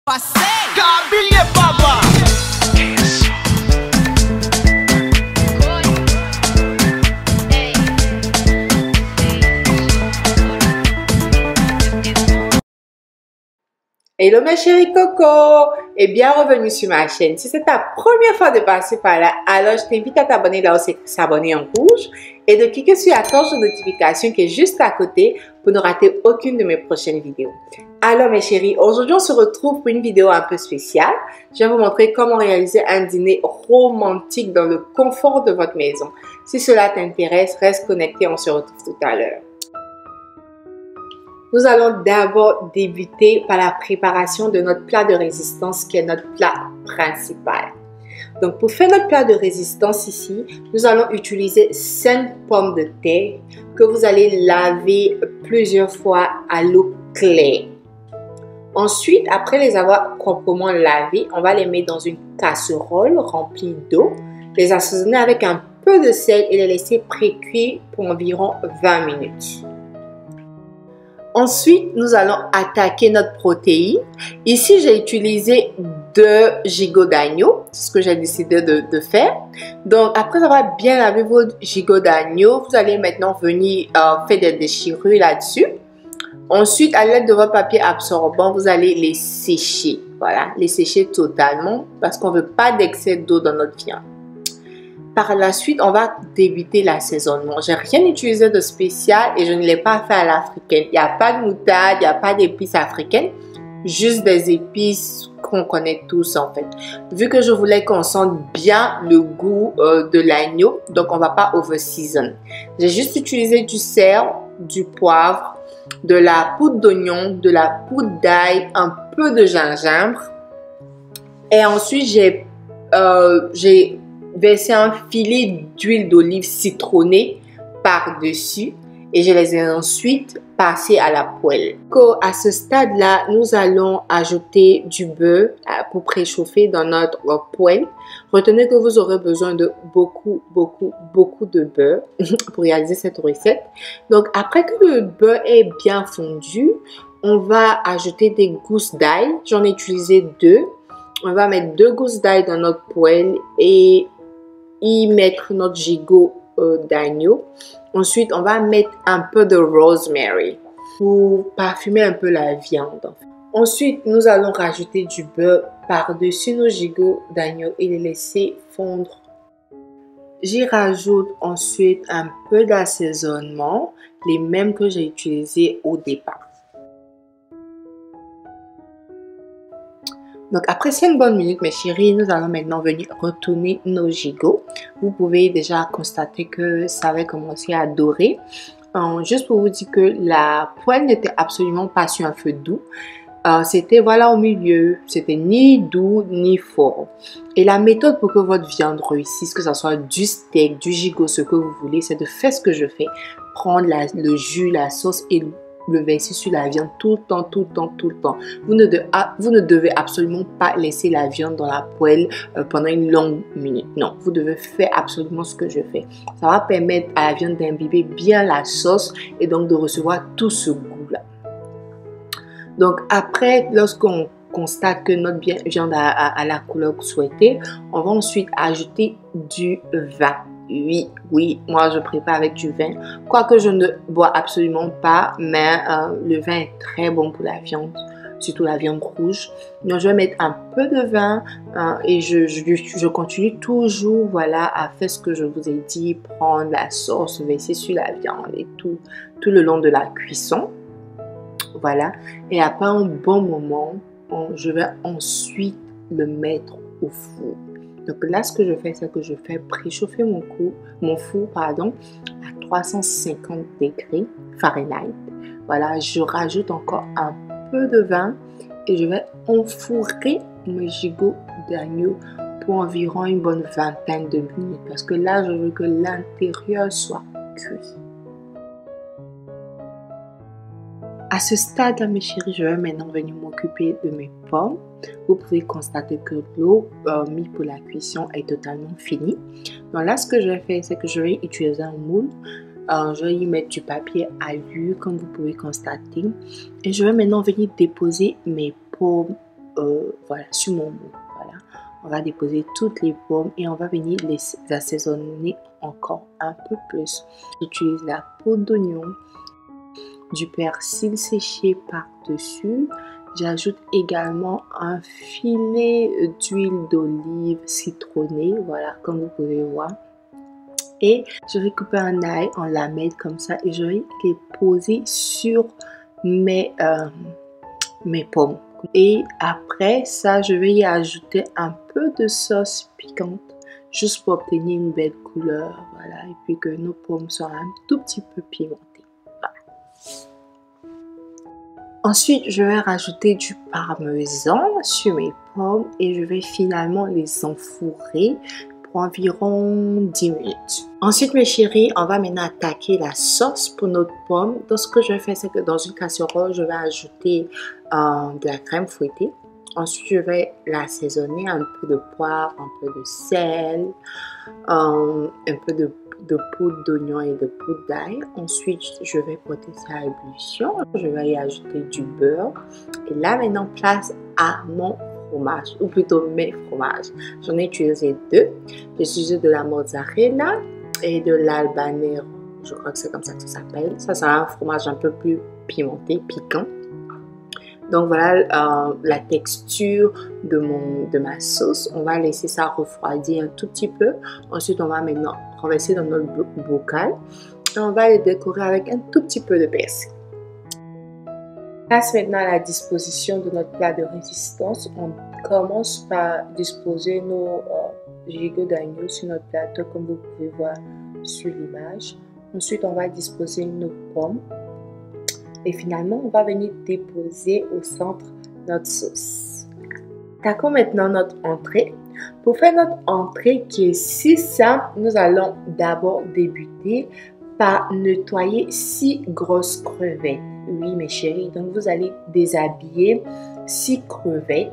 Gabilha Baba. Hello mes chéris Coco et bienvenue sur ma chaîne. Si c'est ta première fois de passer par là, alors je t'invite à t'abonner là où c'est s'abonner en rouge et de cliquer sur la cloche de notification qui est juste à côté pour ne rater aucune de mes prochaines vidéos. Alors mes chéris, aujourd'hui on se retrouve pour une vidéo un peu spéciale. Je vais vous montrer comment réaliser un dîner romantique dans le confort de votre maison. Si cela t'intéresse, reste connecté, on se retrouve tout à l'heure. Nous allons d'abord débuter par la préparation de notre plat de résistance qui est notre plat principal. Donc pour faire notre plat de résistance ici, nous allons utiliser 5 pommes de terre que vous allez laver plusieurs fois à l'eau claire. Ensuite, après les avoir proprement lavées, on va les mettre dans une casserole remplie d'eau, les assaisonner avec un peu de sel et les laisser pré-cuire pour environ 20 minutes. Ensuite, nous allons attaquer notre protéine. Ici, j'ai utilisé 2 gigots d'agneau. C'est ce que j'ai décidé de faire. Donc, après avoir bien lavé vos gigots d'agneau, vous allez maintenant venir faire des déchirures là-dessus. Ensuite, à l'aide de votre papier absorbant, vous allez les sécher. Voilà, les sécher totalement parce qu'on ne veut pas d'excès d'eau dans notre viande. Par la suite, on va débuter l'assaisonnement. Je n'ai rien utilisé de spécial et je ne l'ai pas fait à l'africaine. Il n'y a pas de moutarde, il n'y a pas d'épices africaines, juste des épices qu'on connaît tous en fait. Vu que je voulais qu'on sente bien le goût de l'agneau, donc on ne va pas over-season. J'ai juste utilisé du sel, du poivre, de la poudre d'oignon, de la poudre d'ail, un peu de gingembre. Et ensuite, j'ai versé un filet d'huile d'olive citronnée par-dessus et je les ai ensuite passés à la poêle. À ce stade-là, nous allons ajouter du beurre pour préchauffer dans notre poêle. Retenez que vous aurez besoin de beaucoup de beurre pour réaliser cette recette. Donc, après que le beurre est bien fondu, on va ajouter des gousses d'ail. J'en ai utilisé 2. On va mettre 2 gousses d'ail dans notre poêle et y mettre notre gigot d'agneau. Ensuite, on va mettre un peu de rosemary pour parfumer un peu la viande. Ensuite, nous allons rajouter du beurre par-dessus nos gigots d'agneau et les laisser fondre. J'y rajoute ensuite un peu d'assaisonnement, les mêmes que j'ai utilisés au départ. Donc après 5 bonnes minutes, mes chéris, nous allons maintenant venir retourner nos gigots. Vous pouvez déjà constater que ça avait commencé à dorer. Juste pour vous dire que la poêle n'était absolument pas sur un feu doux. C'était voilà au milieu. C'était ni doux ni fort. Et la méthode pour que votre viande réussisse, que ce soit du steak, du gigot, ce que vous voulez, c'est de faire ce que je fais. Prendre le jus, la sauce et le verser sur la viande tout le temps. Vous ne devez absolument pas laisser la viande dans la poêle pendant une longue minute. Non, vous devez faire absolument ce que je fais. Ça va permettre à la viande d'imbiber bien la sauce et donc de recevoir tout ce goût-là. Donc après, lorsqu'on constate que notre viande a la couleur souhaitée, on va ensuite ajouter du vin. Oui, moi je prépare avec du vin, quoique je ne bois absolument pas, mais le vin est très bon pour la viande, surtout la viande rouge. Donc je vais mettre un peu de vin et je continue toujours voilà, à faire ce que je vous ai dit, prendre la sauce, verser sur la viande et tout le long de la cuisson. Voilà, et après un bon moment, je vais ensuite le mettre au four. Donc là, ce que je fais, c'est que je fais préchauffer mon four à 350 degrés Fahrenheit. Voilà, je rajoute encore un peu de vin et je vais enfourrer mes gigots d'agneau pour environ une bonne vingtaine de minutes. Parce que là, je veux que l'intérieur soit cuit. À ce stade, mes chéris, je vais maintenant venir m'occuper de mes pommes. Vous pouvez constater que l'eau mise pour la cuisson est totalement finie. Donc là, ce que je vais faire, c'est que je vais utiliser un moule. Je vais y mettre du papier alu, comme vous pouvez constater. Et je vais maintenant venir déposer mes pommes voilà, sur mon moule. Voilà. On va déposer toutes les pommes et on va venir les assaisonner encore un peu plus. J'utilise la poudre d'oignon, du persil séché par-dessus. J'ajoute également un filet d'huile d'olive citronnée, voilà, comme vous pouvez voir. Et je récupère un ail en lamelles comme ça et je vais les poser sur mes pommes. Et après ça, je vais y ajouter un peu de sauce piquante juste pour obtenir une belle couleur, voilà, et puis que nos pommes soient un tout petit peu pimentées. Voilà. Ensuite, je vais rajouter du parmesan sur mes pommes et je vais finalement les enfourrer pour environ 10 minutes. Ensuite, mes chéris, on va maintenant attaquer la sauce pour notre pomme. Donc, ce que je vais faire, c'est que dans une casserole, je vais ajouter de la crème fouettée. Ensuite, je vais l'assaisonner, un peu de poivre, un peu de sel, un peu de poudre d'oignon et de poudre d'ail. Ensuite, je vais porter ça à ébullition. Je vais y ajouter du beurre. Et là, maintenant, place à mon fromage, ou plutôt mes fromages. J'en ai utilisé 2. J'ai utilisé de la mozzarella et de l'albanero. Je crois que c'est comme ça que ça s'appelle. Ça, c'est un fromage un peu plus pimenté, piquant. Donc voilà la texture de ma sauce. On va laisser ça refroidir un tout petit peu. Ensuite, on va maintenant renverser dans notre bocal. Et on va les décorer avec un tout petit peu de persil. Passe maintenant à la disposition de notre plat de résistance. On commence par disposer nos gigots d'agneau sur notre plateau comme vous pouvez voir sur l'image. Ensuite, on va disposer nos pommes. Et finalement, on va venir déposer au centre notre sauce. Attaquons maintenant notre entrée. Pour faire notre entrée qui est si simple, nous allons d'abord débuter par nettoyer 6 grosses crevettes. Oui, mes chéris, donc vous allez déshabiller 6 crevettes.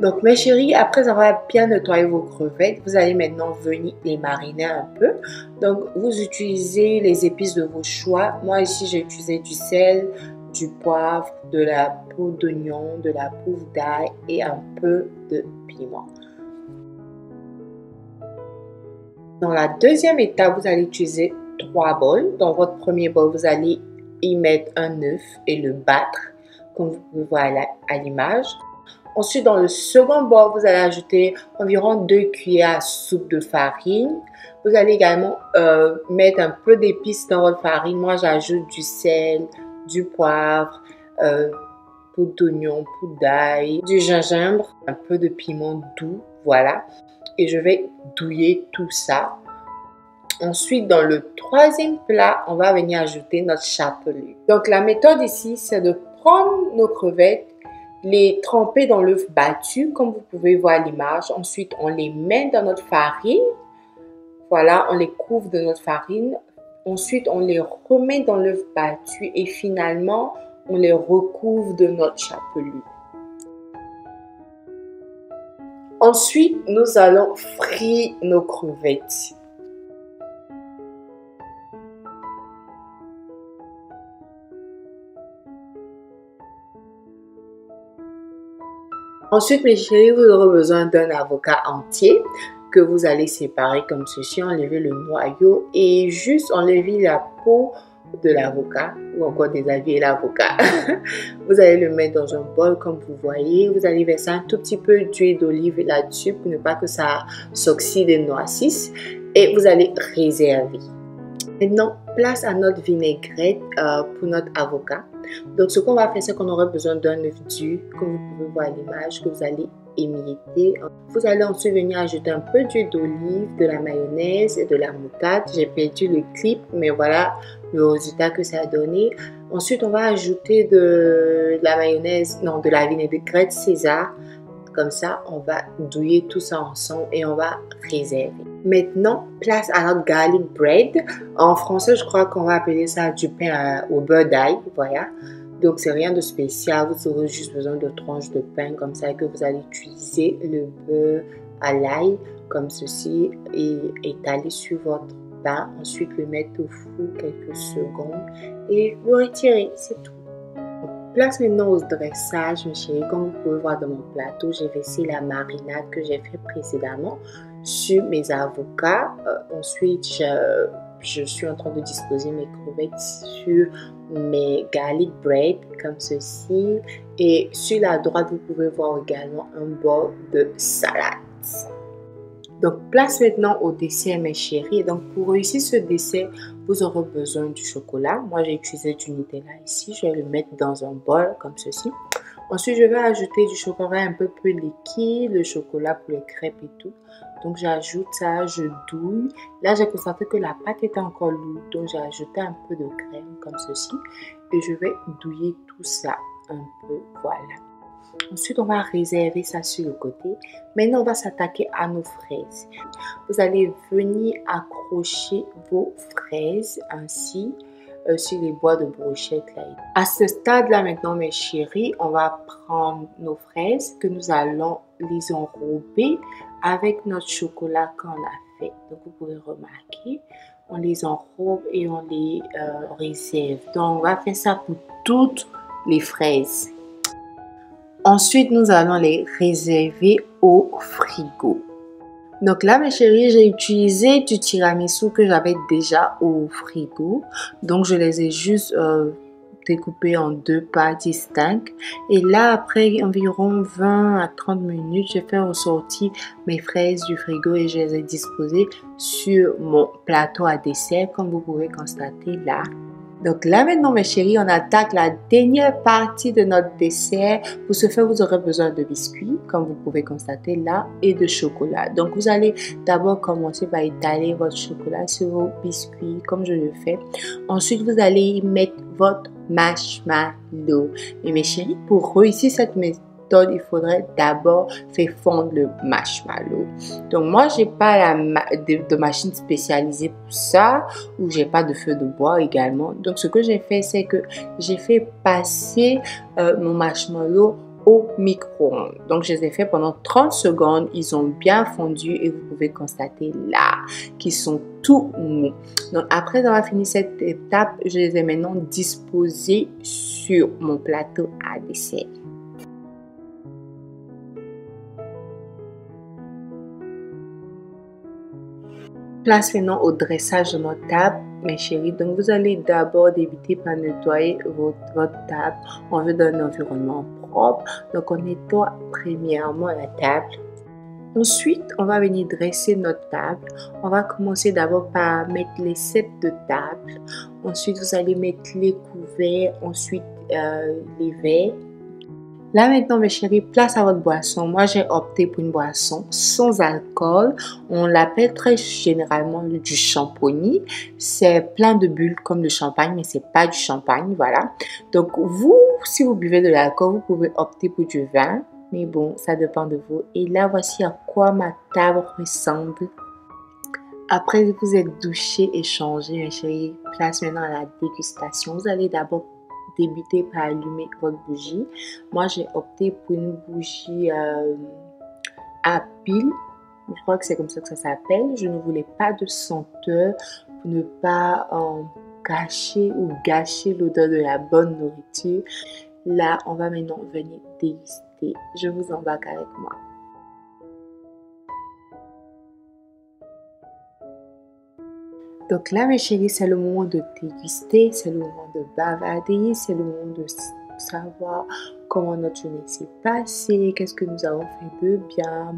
Donc, mes chéris, après avoir bien nettoyé vos crevettes, vous allez maintenant venir les mariner un peu. Donc, vous utilisez les épices de vos choix. Moi, ici, j'ai utilisé du sel, du poivre, de la poudre d'oignon, de la poudre d'ail et un peu de piment. Dans la deuxième étape, vous allez utiliser 3 bols. Dans votre premier bol, vous allez y mettre un œuf et le battre, comme vous pouvez voir à l'image. Ensuite, dans le second bol, vous allez ajouter environ 2 cuillères à soupe de farine. Vous allez également mettre un peu d'épices dans votre farine. Moi, j'ajoute du sel, du poivre, poudre d'oignon, poudre d'ail, du gingembre, un peu de piment doux, voilà. Et je vais douiller tout ça. Ensuite, dans le troisième plat, on va venir ajouter notre chapelure. Donc, la méthode ici, c'est de prendre nos crevettes, les tremper dans l'œuf battu, comme vous pouvez voir à l'image. Ensuite, on les met dans notre farine. Voilà, on les couvre de notre farine. Ensuite, on les remet dans l'œuf battu et finalement, on les recouvre de notre chapelure. Ensuite, nous allons frire nos crevettes. Ensuite, mes chéris, vous aurez besoin d'un avocat entier que vous allez séparer comme ceci, enlever le noyau et juste enlever la peau de l'avocat ou encore déshabiller l'avocat. Vous allez le mettre dans un bol comme vous voyez. Vous allez verser un tout petit peu d'huile d'olive là-dessus pour ne pas que ça s'oxyde et noircisse. Et vous allez réserver. Maintenant, place à notre vinaigrette pour notre avocat. Donc, ce qu'on va faire, c'est qu'on aura besoin d'un œuf dur, comme vous pouvez voir à l'image, que vous allez émietter. Vous allez ensuite venir ajouter un peu d'huile d'olive, de la mayonnaise et de la moutarde. J'ai perdu le clip, mais voilà le résultat que ça a donné. Ensuite, on va ajouter de la mayonnaise, non, de la vinaigrette César. Comme ça, on va douiller tout ça ensemble et on va réserver. Maintenant, place à notre garlic bread. En français, je crois qu'on va appeler ça du pain au beurre d'ail. Voilà. Donc, c'est rien de spécial. Vous aurez juste besoin de tranches de pain comme ça que vous allez utiliser le beurre à l'ail comme ceci et étaler sur votre pain. Ensuite, le mettre au four quelques secondes et le retirer. C'est tout. Place maintenant au dressage, mes chéris. Comme vous pouvez voir dans mon plateau, j'ai versé la marinade que j'ai fait précédemment sur mes avocats. Ensuite, je suis en train de disposer mes crevettes sur mes garlic bread comme ceci. Et sur la droite, vous pouvez voir également un bol de salade. Donc, place maintenant au dessert, mes chéris. Donc, pour réussir ce dessert, vous aurez besoin du chocolat. Moi, j'ai utilisé du Nutella ici. Je vais le mettre dans un bol comme ceci. Ensuite, je vais ajouter du chocolat un peu plus liquide, le chocolat pour les crêpes et tout. Donc, j'ajoute ça, je douille. Là, j'ai constaté que la pâte était encore lourde. Donc, j'ai ajouté un peu de crème comme ceci. Et je vais douiller tout ça un peu. Voilà. Ensuite, on va réserver ça sur le côté. Maintenant, on va s'attaquer à nos fraises. Vous allez venir accrocher vos fraises ainsi sur les bois de brochette. Là. À ce stade-là, maintenant, mes chéris, on va prendre nos fraises que nous allons les enrober avec notre chocolat qu'on a fait. Donc, vous pouvez remarquer, on les enrobe et on les réserve. Donc, on va faire ça pour toutes les fraises. Ensuite, nous allons les réserver au frigo. Donc là, mes chéris, j'ai utilisé du tiramisu que j'avais déjà au frigo. Donc, je les ai juste découpés en deux parts distinctes. Et là, après environ 20 à 30 minutes, j'ai fait ressortir mes fraises du frigo et je les ai disposées sur mon plateau à dessert, comme vous pouvez constater là. Donc là maintenant mes chéris, on attaque la dernière partie de notre dessert. Pour ce faire, vous aurez besoin de biscuits, comme vous pouvez constater là, et de chocolat. Donc vous allez d'abord commencer par étaler votre chocolat sur vos biscuits, comme je le fais. Ensuite, vous allez y mettre votre marshmallow. Et mes chéris, pour réussir cette méthode, il faudrait d'abord faire fondre le marshmallow. Donc moi, j'ai pas de machine spécialisée pour ça, ou j'ai pas de feu de bois également. Donc ce que j'ai fait, c'est que j'ai fait passer mon marshmallow au micro-ondes. Donc je les ai fait pendant 30 secondes, ils ont bien fondu et vous pouvez constater là qu'ils sont tout mous. Donc après avoir fini cette étape, je les ai maintenant disposés sur mon plateau à dessert. Place maintenant au dressage de notre table, mes chéris. Donc, vous allez d'abord débuter par nettoyer votre table. On veut un environnement propre. Donc, on nettoie premièrement la table. Ensuite, on va venir dresser notre table. On va commencer d'abord par mettre les sets de table. Ensuite, vous allez mettre les couverts. Ensuite, les verres. Là maintenant mes chéris, place à votre boisson. Moi j'ai opté pour une boisson sans alcool. On l'appelle très généralement du champomis. C'est plein de bulles comme le champagne, mais c'est pas du champagne, voilà. Donc vous, si vous buvez de l'alcool, vous pouvez opter pour du vin. Mais bon, ça dépend de vous. Et là, voici à quoi ma table ressemble. Après vous êtes douché et changé, mes chéris, place maintenant à la dégustation. Vous allez d'abord débuter par allumer votre bougie. Moi, j'ai opté pour une bougie à pile. Je crois que c'est comme ça que ça s'appelle. Je ne voulais pas de senteur pour ne pas gâcher l'odeur de la bonne nourriture. Là, on va maintenant venir déguster. Je vous embarque avec moi. Donc là, mes chéris, c'est le moment de déguster, c'est le moment de bavarder, c'est le moment de savoir comment notre journée s'est passée, qu'est-ce que nous avons fait de bien.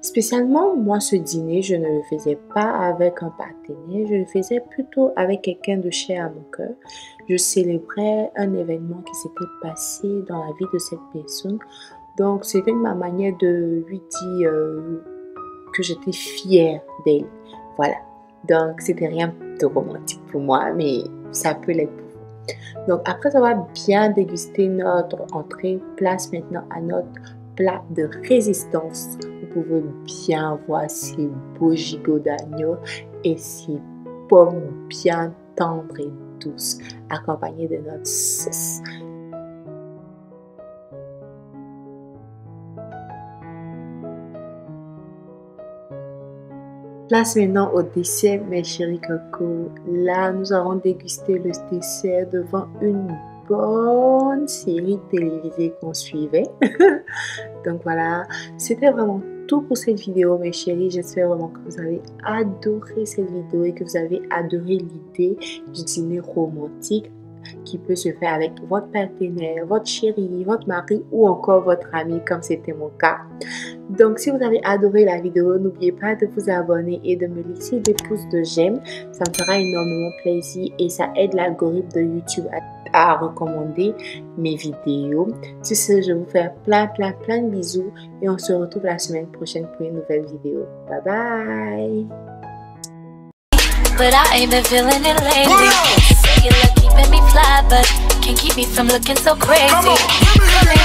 Spécialement, moi, ce dîner, je ne le faisais pas avec un partenaire, je le faisais plutôt avec quelqu'un de cher à mon cœur. Je célébrais un événement qui s'était passé dans la vie de cette personne. Donc, c'était ma manière de lui dire que j'étais fière d'elle. Voilà. Donc, c'était rien de romantique pour moi, mais ça peut l'être pour vous. Donc, après avoir bien dégusté notre entrée, place maintenant à notre plat de résistance. Vous pouvez bien voir ces beaux gigots d'agneau et ces pommes bien tendres et douces, accompagnées de notre sauce. Place maintenant au dessert, mes chéris coco. Là, nous avons dégusté le dessert devant une bonne série télévisée qu'on suivait. Donc voilà, c'était vraiment tout pour cette vidéo mes chéris. J'espère vraiment que vous avez adoré cette vidéo et que vous avez adoré l'idée du dîner romantique qui peut se faire avec votre partenaire, votre chéri, votre mari ou encore votre ami comme c'était mon cas. Donc si vous avez adoré la vidéo, n'oubliez pas de vous abonner et de me laisser des pouces de j'aime. Ça me fera énormément plaisir et ça aide l'algorithme de YouTube à recommander mes vidéos. Sur ce, je vous fais plein de bisous et on se retrouve la semaine prochaine pour une nouvelle vidéo. Bye bye! But I ain't been feeling it lately. Say you love keeping me fly, but can't keep me from looking so crazy.